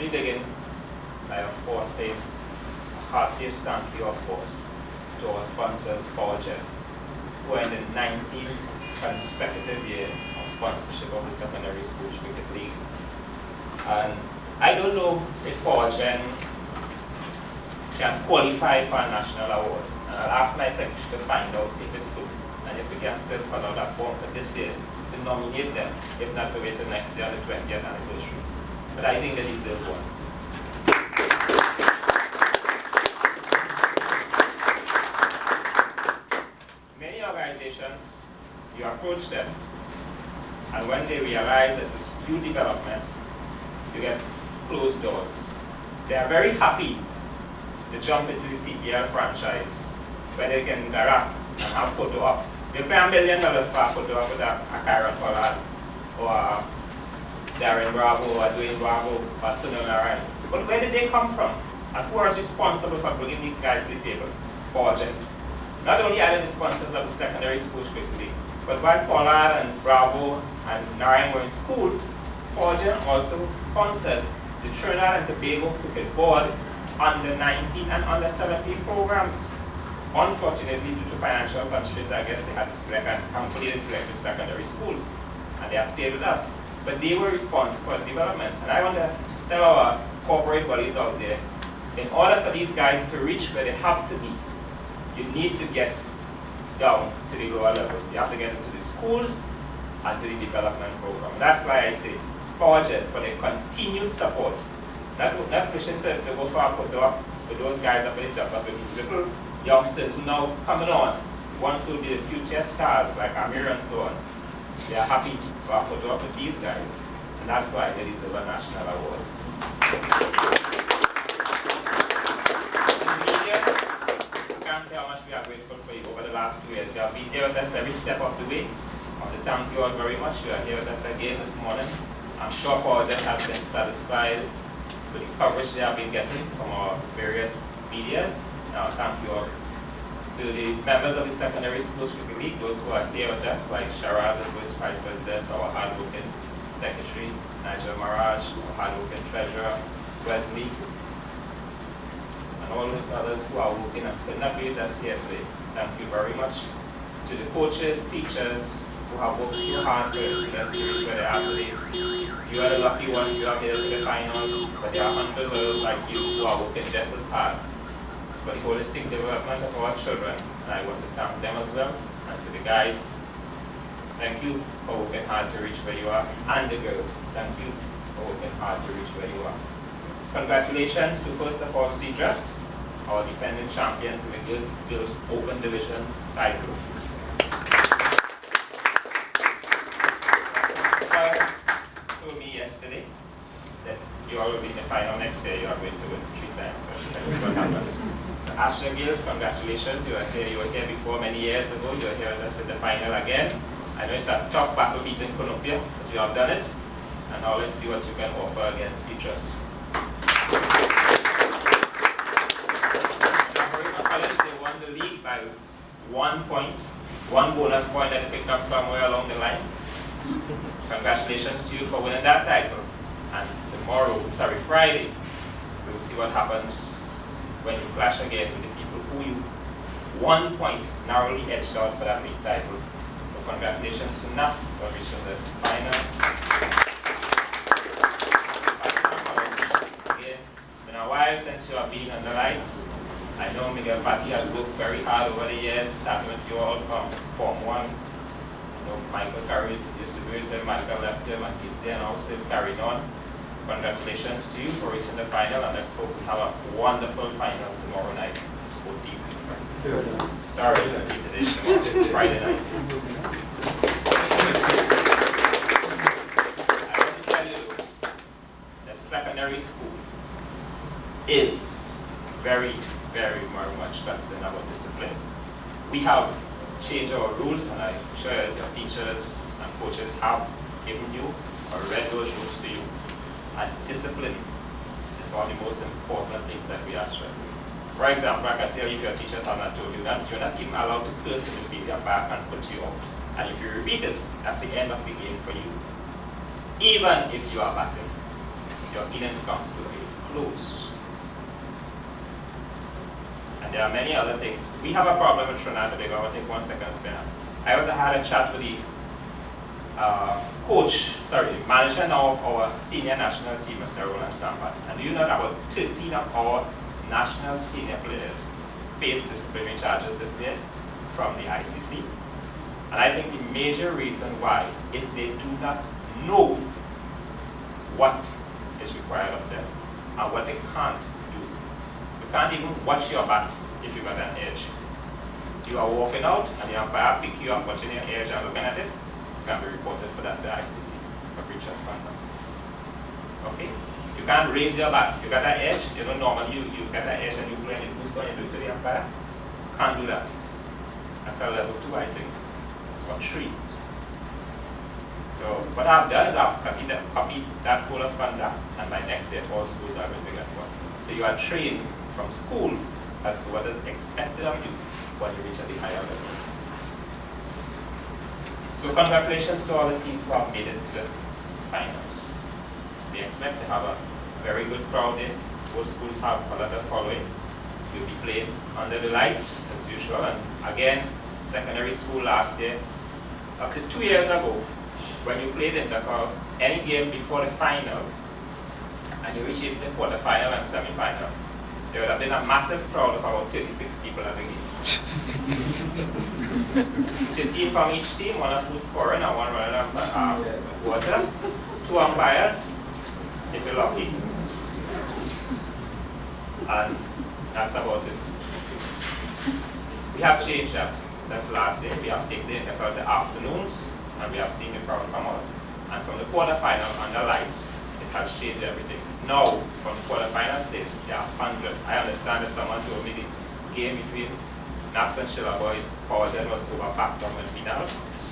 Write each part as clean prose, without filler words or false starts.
me begin by, of course, saying a heartiest thank you, of course, to our sponsors, Powerjet, who are in the 19th consecutive year of sponsorship of the Secondary School Cricket League. And I don't know if Powerjet can qualify for a national award. And I'll ask my secretary to find out if it's so. And if we can still follow that form for this year, to nominate them, if not to wait till next year, the 20th anniversary. But I think they deserve one. Many organizations, you approach them, and when they realize that it's youth development, you get closed doors. They are very happy to jump into the CPL franchise, where they can interact and have photo ops. They pay $1 million for a photo op with a Kyron Pollard, or Darren Bravo, or Dwayne Bravo, or Sunil Narayan. But where did they come from? And who is responsible for bringing these guys to the table? Powerjet. Not only are they the sponsors of the Secondary School Cricket League, but while Pollard and Bravo and Narayan were in school, Powerjet also sponsored the Trinidad and Tobago Cricket Board under 19 and under 17 programs. Unfortunately, due to financial constraints, I guess they had to select, and thankfully they selected secondary schools, and they have stayed with us. But they were responsible for the development. And I want to tell our corporate bodies out there, in order for these guys to reach where they have to be, you need to get down to the lower levels. You have to get into the schools and to the development program. That's why I say Powerjet for their continued support. Not pushing to go for a photo up with those guys up at the top, but with these little youngsters who now coming on, ones who will be the future stars like Mahabir and so on. They are happy for a photo up with these guys, and that's why they deserve a national award. In the media, I can't say how much we are grateful for you over the last 2 years. You have been here with us every step of the way. I want to thank you all very much. You are here with us again this morning. I'm sure Powerjet has been satisfied with the coverage they have been getting from our various medias. Now, thank you all. To the members of the Secondary School Cricket League, those who are here with us, like Sharad, who is Vice President, our hardworking Secretary, Nigel Maraj, our hardworking Treasurer, Wesley, and all those others who are working and could not be with us here today. Thank you very much. To the coaches, teachers, who have worked so hard for the students to reach where they are today. You are the lucky ones who are here to the finals, but there are hundreds of others like you who are working just as hard for the holistic development of our children, and I want to thank them as well. And to the guys, thank you for working hard to reach where you are, and the girls, thank you for working hard to reach where you are. Congratulations to first of all Surujdath, our defending champions in the girls Open Division title. Told me yesterday that you all will be in the final next year. You are going to win 3 times. So let's see what happens. Asher Girls, congratulations. You were here before many years ago. You are here with us in the final again. I know it's a tough battle beating Columbia, but you have done it. And now let's see what you can offer against Citrus. College, they won the league by 1 point, 1 bonus point that they picked up somewhere along the line. Congratulations to you for winning that title. And Friday, we'll see what happens when you clash again with the people who you 1 point narrowly edged out for that league title. So congratulations to NAF for reaching the final. Again, it's been a while since you have been on the lights. I know Miguel Patti has worked very hard over the years, starting with you all from Form 1. You know, Michael carried, used to do it when Michael left him, and he's there now still carrying on. Congratulations to you for reaching the final, and let's hope we have a wonderful final tomorrow night. Both teams. Sorry, I keep saying tomorrow, Friday night. I want to tell you that secondary school is very, very much concerned about discipline. We have changed our rules, and I'm sure your teachers and coaches have given you or read those rules to you. And discipline is one of the most important things that we are stressing. For example, I can tell you if your teachers have not told you that, you're not even allowed to curse in the field your back and put you out. And if you repeat it, that's the end of the game for you. Even if you are batting. your in becomes totally closed. And there are many other things. We have a problem with Trinidad and Tobago. I want to take 1 second to explain that. I also had a chat with the manager now of our senior national team, Mr. Roland Sampat. And do you know that about 13 of our national senior players faced disciplinary charges this year from the ICC? And I think the major reason why is they do not know what is required of them and what they can't do. You can't even watch your back if you got an edge. You are walking out and the umpire pick you up watching your edge and looking at it, you can be reported for that to ICC for breach of conduct. Okay? You can't raise your bat. You got that edge, you know, normally you got that edge and you play and you boost on you do it to the umpire. Can't do that. That's a level 2, I think, or 3. So what I've done is I've copied that code of conduct, and by next year all schools are going to get one. So you are trained from school as to what is expected of you when you reach at the higher level. So congratulations to all the teams who have made it to the finals. We expect to have a very good crowd in. Both schools have a lot of following. We'll be playing under the lights as usual. And again, secondary school last year, up to 2 years ago, when you played intercol, any game before the final, and you reach the quarterfinal and semi-final, there would have been a massive crowd of about 36 people at the game. 15 from each team, one of who's scoring and one running water, 2 umpires, if you're lucky. And that's about it. We have changed that since last year. We have taken the intercol to afternoons, and we have seen the crowd come out. And from the quarterfinal under lights, it has changed everything. Now, from the quarterfinal stage, there are 100. I understand that someone told me the game between Naps and Schiller Boys, Powergen was overpacked on the final.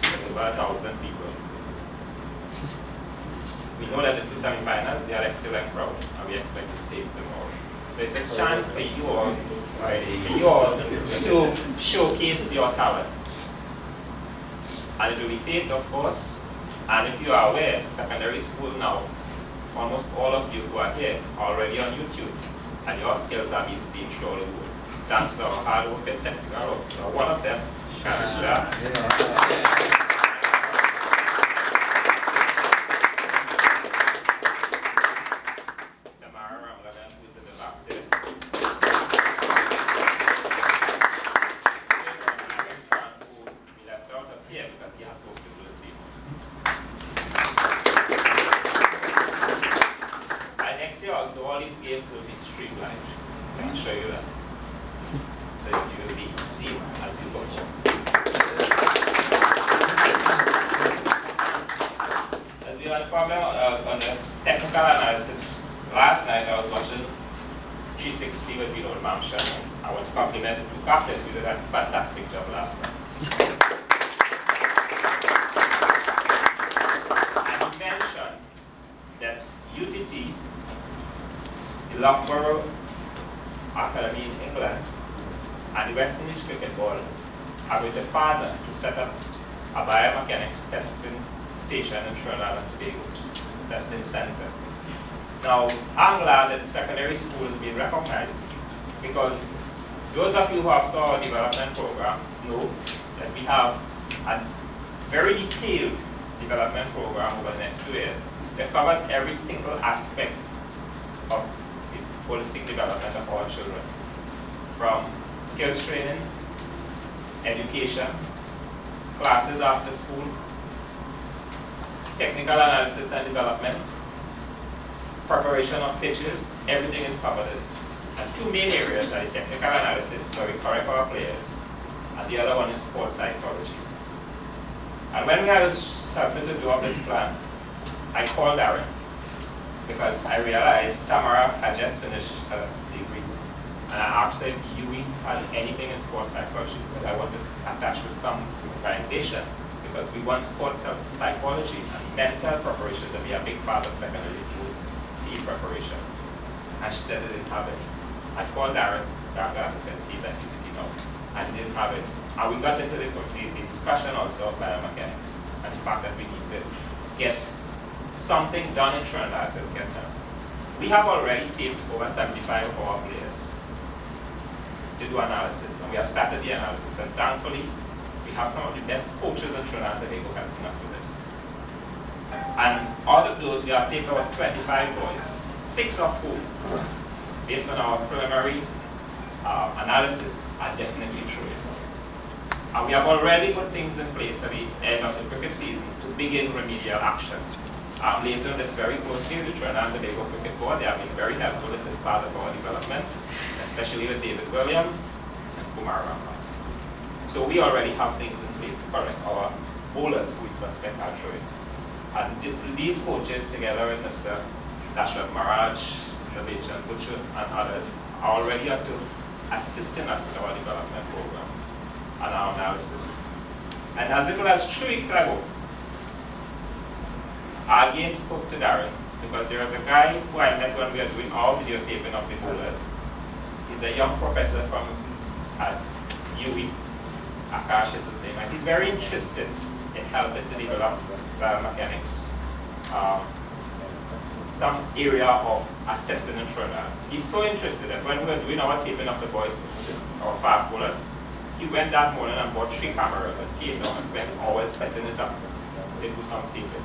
There were over 1,000 people. We know that the 2 semi-finals, they are excellent crowd, and we expect the same tomorrow. So it's a chance for you all, to showcase your talent. And it will be taped, of course. And if you are aware, secondary school now, almost all of you who are here are already on YouTube, and your skills are being seen throughout the world. Thanks to our hard work and technical work. So one of them, Canada. Who's in the back there. We left out of here because he has hoped to see. And next year also, all these games will be streamlined. I can show you that. So you will be seen as you go forward. As we had a problem on the technical analysis, last night I was watching 360 with Vinod Mamsha. I want to compliment the 2 captains. We did a fantastic job last night. And he mentioned that UTT, the Loughborough Academy in England, and the West Indies Cricket Board are going to partner to set up a biomechanics testing station in Trinidad and Tobago, testing center. Now, I'm glad that the secondary school is being recognized, because those of you who have saw our development program know that we have a very detailed development program over the next 2 years that covers every single aspect of the holistic development of our children, from skills training, education, classes after school, technical analysis and development, preparation of pitches, everything is covered in it. And 2 main areas are the technical analysis where we correct our players, and the other one is sports psychology. And when I was helping to do up this plan, I called Darren, because I realized Tamara had just finished her degree, and I asked her if you had anything in sports psychology, because I wanted to attach with some organization, because we want sports psychology and mental preparation to be a big part of secondary schools team preparation. And she said they didn't have any. I called Darren because he's at UTT now, and he didn't have any. And we got into the discussion also of biomechanics and the fact that we need to get something done in Trinidad so we get done. We have already taped over 75 of our players to do analysis, and we have started the analysis, and thankfully, we have some of the best coaches in Trinidad and Tobago helping us with this. And out of those, we have taken about 25 boys, 6 of whom, based on our preliminary analysis, are definitely through it. And we have already put things in place at the end of the cricket season to begin remedial action. I'm liaising this very closely with the Trinidad and Tobago Cricket Board. They have been very helpful in this part of our development, especially with David Williams and Kumar Ramat. So we already have things in place to correct our bowlers who we suspect are throwing. And these coaches, together with Mr. Dashrath Maharaj, Mr. Bachan Butcher, and others, are already up to assisting us with our development program and our analysis. And as little as 3 weeks ago, I again spoke to Darren, because there was a guy who I met when we were doing our videotaping of the bowlers. He's a young professor at UE, Akash is his name, and he's very interested in helping to develop biomechanics, some area of assessing in Trinidad. He's so interested that when we were doing our taping of the boys, our fast bowlers, he went that morning and bought 3 cameras and came down and spent hours setting it up to do some taping.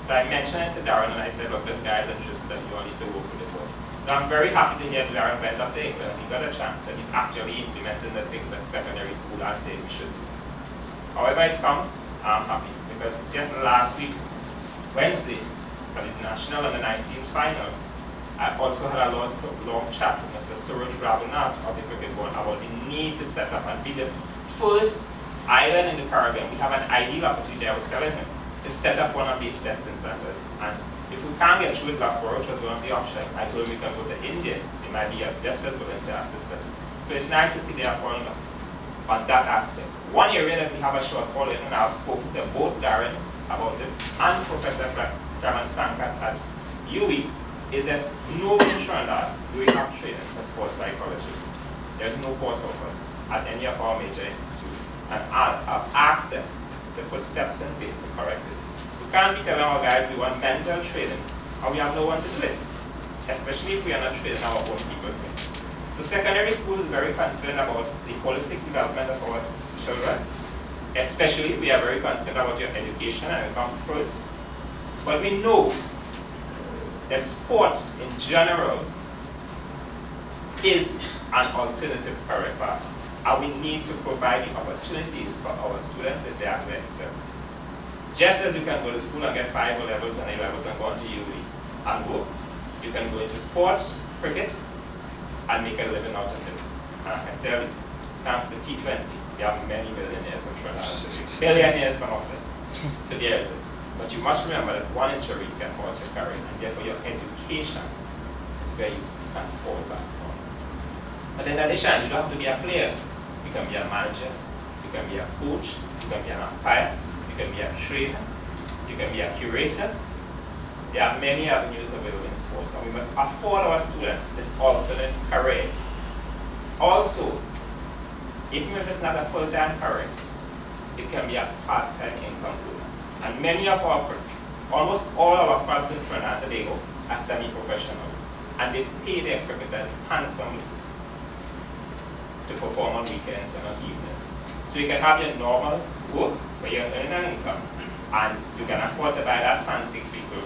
So I mentioned it to Darren and I said, look, this guy is interested and you all need to work with the board. So I'm very happy to hear that Darren went up to England and he got a chance and he's actually implementing the things that secondary school I say we should do. However it comes, I'm happy because just last week, Wednesday, for the national and the 19th final, I also had a long chat with Mr. Surujdath of the cricket board about the need to set up and be the first island in the Caribbean. We have an ideal opportunity, I was telling him, to set up one of these testing centers. And if we can't get through with Loughborough, which was one of the options, I told him we can go to India. They might be just as willing to assist us. So it's nice to see they are following up on that aspect. One area that we have a shortfall in, and I've spoken to both Darren about it and Professor Raman Sankat at UE, is that no one in Trinidad do we have training for sports psychologists. There's no course offered at any of our major institutes. And I've asked them to put steps in place to correct this. We can't be telling our guys we want mental training and we have no one to do it, especially if we are not training our own people. So secondary school is very concerned about the holistic development of our children, especially we are very concerned about your education and it comes first. But we know that sports in general is an alternative career path. And we need to provide the opportunities for our students if they are to excel. Just as you can go to school and get 5 levels and A levels and go on to UE and work, you can go into sports, cricket, and make a living out of it. And I can tell you, thanks to T20, we have many millionaires in Trinidad. Billionaires, some of them. So there is it. But you must remember that one injury can hurt your career, and therefore your education is where you can fall back on. But in addition, you don't have to be a player. You can be a manager, you can be a coach, you can be an umpire, you can be a trainer, you can be a curator. There are many avenues available in sports, and we must afford our students this alternate career. Also, even if it's not a full-time career, it can be a part-time income route. And many of our, almost all of our clubs in Trinidad and Tobago are semi-professional, and they pay their cricketers handsomely to perform on weekends and on evenings. So you can have your normal work where you're earning an income, and you can afford to buy that fancy vehicle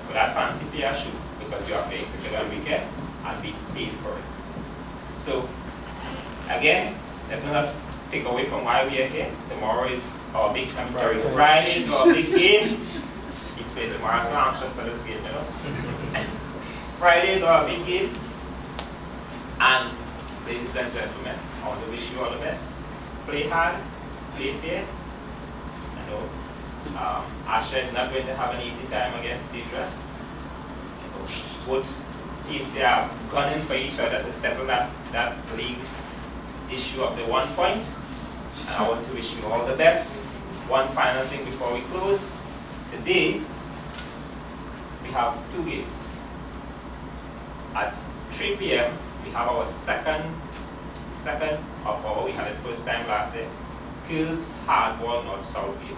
or that fancy pair of shoes because you are playing cricket on weekend and be paid for it. So again, let's not take away from why we are here. Tomorrow is our big, Friday is our big game. Keep saying tomorrow, I'm so anxious for this game, you know. Friday is our big game. And ladies and gentlemen, I want to wish you all the best. Play hard, play fair. I know Astra is not going to have an easy time against Surujdath. Both teams, they are gunning for each other to settle that league issue of the 1 point. And I want to wish you all the best. One final thing before we close. Today, we have 2 games. At 3 p.m., we have our second of our, we had it first time last year, Girls Hardball North-South game.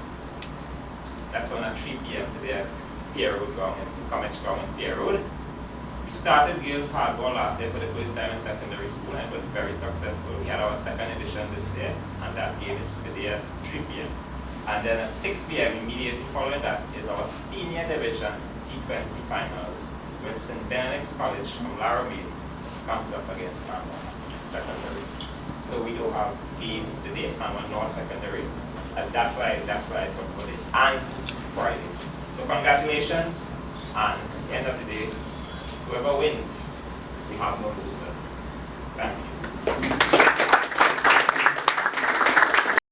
That's on at 3 p.m. today at Pier Road Ground, Comets Ground in Pier Road. We started girls hardball last year for the first time in secondary school, and it was very successful. We had our second edition this year, and that game is today at 3 p.m. And then at 6 p.m. immediately following that is our senior division T20 finals, where St. Benedict's College from Laramie comes up against San Juan Secondary. So we do have games today, San Juan North Secondary, and that's why I talk about it, and Friday. So congratulations, and at the end of the day, whoever wins, we have no losers. Thank you.